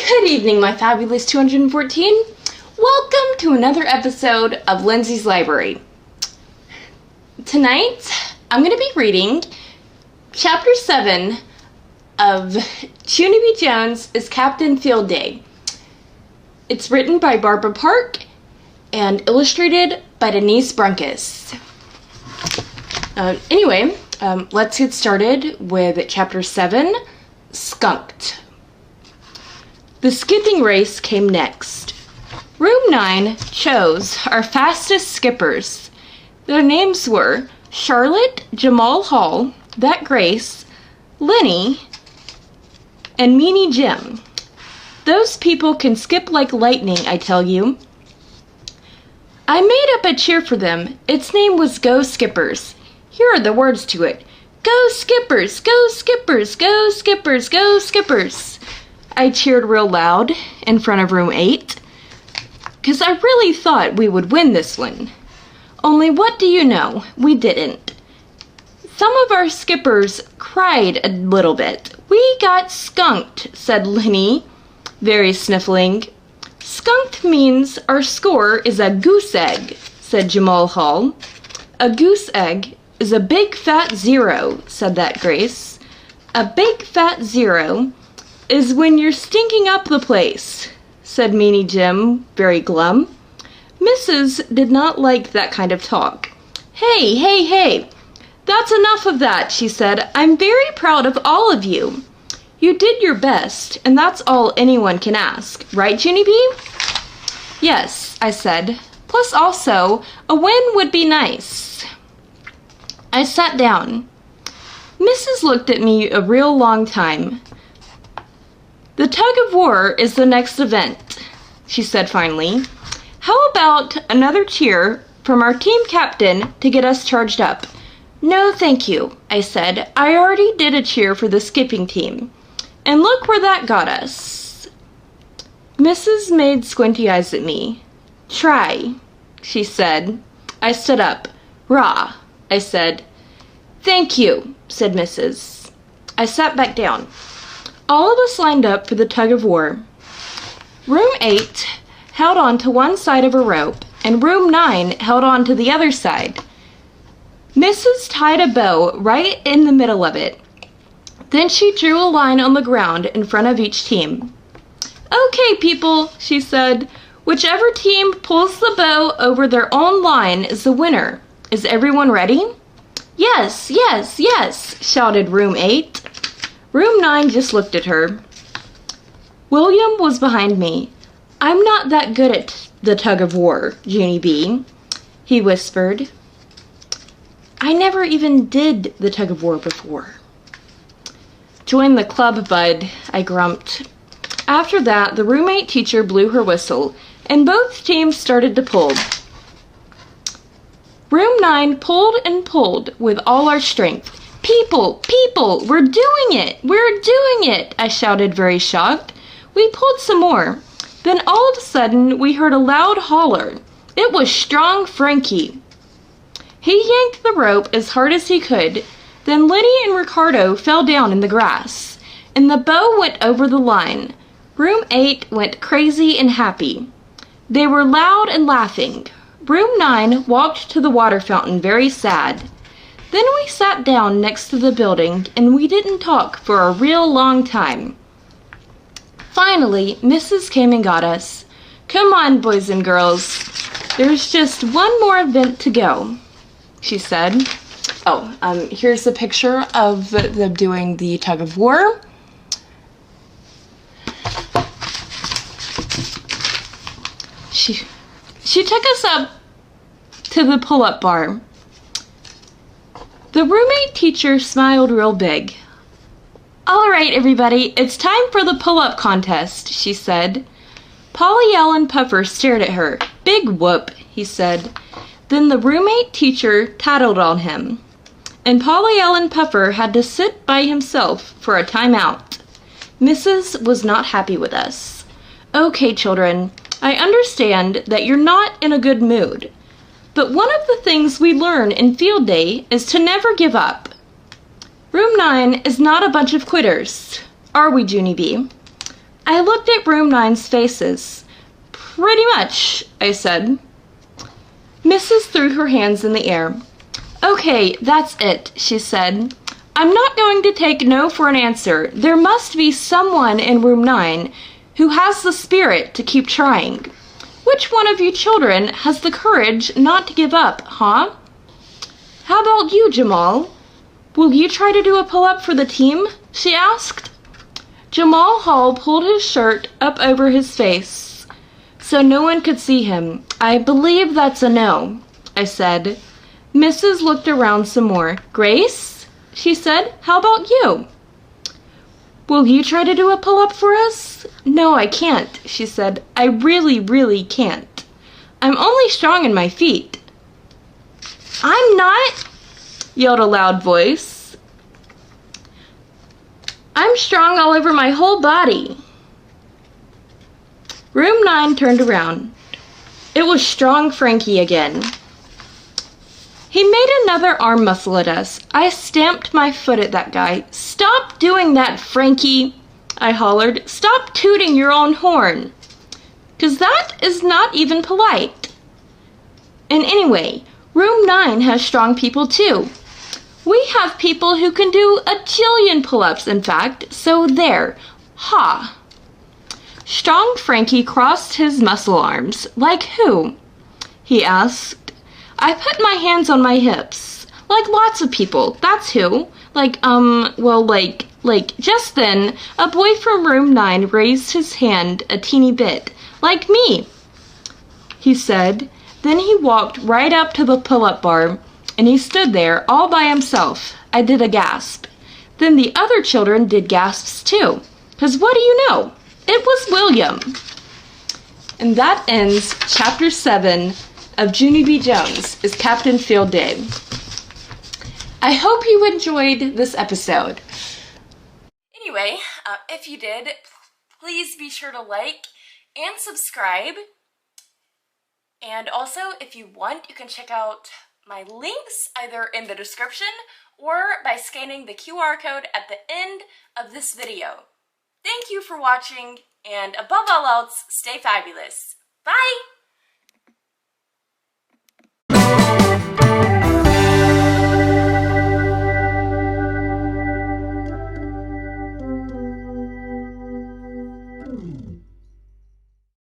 Good evening, my fabulous 214. Welcome to another episode of Lindsay's Library. Tonight, I'm going to be reading Chapter 7 of Junie B. Jones is Captain Field Day. It's written by Barbara Park and illustrated by Denise Brunkus. Anyway, let's get started with Chapter 7, Skunked. The skipping race came next. Room 9 chose our fastest skippers. Their names were Charlotte, Jamal Hall, That Grace, Lenny, and Meanie Jim. Those people can skip like lightning, I tell you. I made up a cheer for them. Its name was Go Skippers. Here are the words to it. Go Skippers, go Skippers, go Skippers, go Skippers. I cheered real loud in front of room 8, because I really thought we would win this one. Only what do you know? We didn't. Some of our skippers cried a little bit. We got skunked, said Lenny, very sniffling. Skunked means our score is a goose egg, said Jamal Hall. A goose egg is a big fat 0, said That Grace. A big fat 0 is when you're stinking up the place, said Meanie Jim, very glum. Mrs. did not like that kind of talk. Hey, that's enough of that, she said. I'm very proud of all of you. You did your best, and that's all anyone can ask, right, Junie B? Yes, I said. Plus also, a win would be nice. I sat down. Mrs. looked at me a real long time. The tug of war is the next event, she said finally. How about another cheer from our team captain to get us charged up? No, thank you, I said. I already did a cheer for the skipping team. And look where that got us. Mrs. made squinty eyes at me. Try, she said. I stood up. Rah, I said. Thank you, said Mrs. I sat back down. All of us lined up for the tug of war. Room 8 held on to one side of a rope, and room 9 held on to the other side. Mrs. tied a bow right in the middle of it. Then she drew a line on the ground in front of each team. Okay, people, she said. Whichever team pulls the bow over their own line is the winner. Is everyone ready? Yes, yes, yes, shouted room 8. Room 9 just looked at her. William was behind me. I'm not that good at the tug of war, Junie B, he whispered. I never even did the tug of war before. Join the club, bud, I grumped. After that, the roommate teacher blew her whistle, and both teams started to pull. Room 9 pulled and pulled with all our strength. People, we're doing it, I shouted, very shocked. We pulled some more. Then all of a sudden, we heard a loud holler. It was Strong Frankie. He yanked the rope as hard as he could. Then Lenny and Ricardo fell down in the grass, and the bow went over the line. Room 8 went crazy and happy. They were loud and laughing. Room 9 walked to the water fountain very sad. Then we sat down next to the building, and we didn't talk for a real long time. Finally, Mrs. came and got us. Come on, boys and girls. There's just one more event to go, she said. Here's a picture of them doing the tug of war. She took us up to the pull-up bar. The roommate teacher smiled real big. All right, everybody, it's time for the pull-up contest, she said. Polly Allen Puffer stared at her. Big whoop, he said. Then the roommate teacher tattled on him, and Polly Allen Puffer had to sit by himself for a timeout. Mrs. was not happy with us. Okay, children, I understand that you're not in a good mood. But one of the things we learn in field day is to never give up. Room 9 is not a bunch of quitters, are we, Junie B? I looked at room 9's faces. Pretty much, I said. Mrs. threw her hands in the air. Okay, that's it, she said. I'm not going to take no for an answer. There must be someone in room 9 who has the spirit to keep trying. Which one of you children has the courage not to give up, huh? How about you, Jamal? Will you try to do a pull-up for the team? She asked. Jamal Hall pulled his shirt up over his face so no one could see him. I believe that's a no, I said. Mrs. looked around some more. Grace, she said, how about you? Will you try to do a pull-up for us? No, I can't, she said. I really, really can't. I'm only strong in my feet. I'm not, yelled a loud voice. I'm strong all over my whole body. Room 9 turned around. It was Strong Frankie again. He made another arm muscle at us. I stamped my foot at that guy. Stop doing that, Frankie, I hollered. Stop tooting your own horn. 'Cause that is not even polite. And anyway, room 9 has strong people too. We have people who can do a jillion pull-ups, in fact, so there. Ha! Strong Frankie crossed his muscle arms. Like who? He asked. I put my hands on my hips. Like lots of people, that's who. Just then, a boy from room 9 raised his hand a teeny bit. Like me, he said. Then he walked right up to the pull-up bar, and he stood there all by himself. I did a gasp. Then the other children did gasps too. 'Cause what do you know? It was William. And that ends Chapter 7 of Junie B. Jones is Captain Field Day. I hope you enjoyed this episode. Anyway, if you did, please be sure to like and subscribe. And also, if you want, you can check out my links either in the description or by scanning the QR code at the end of this video. Thank you for watching, and above all else, stay fabulous. Bye!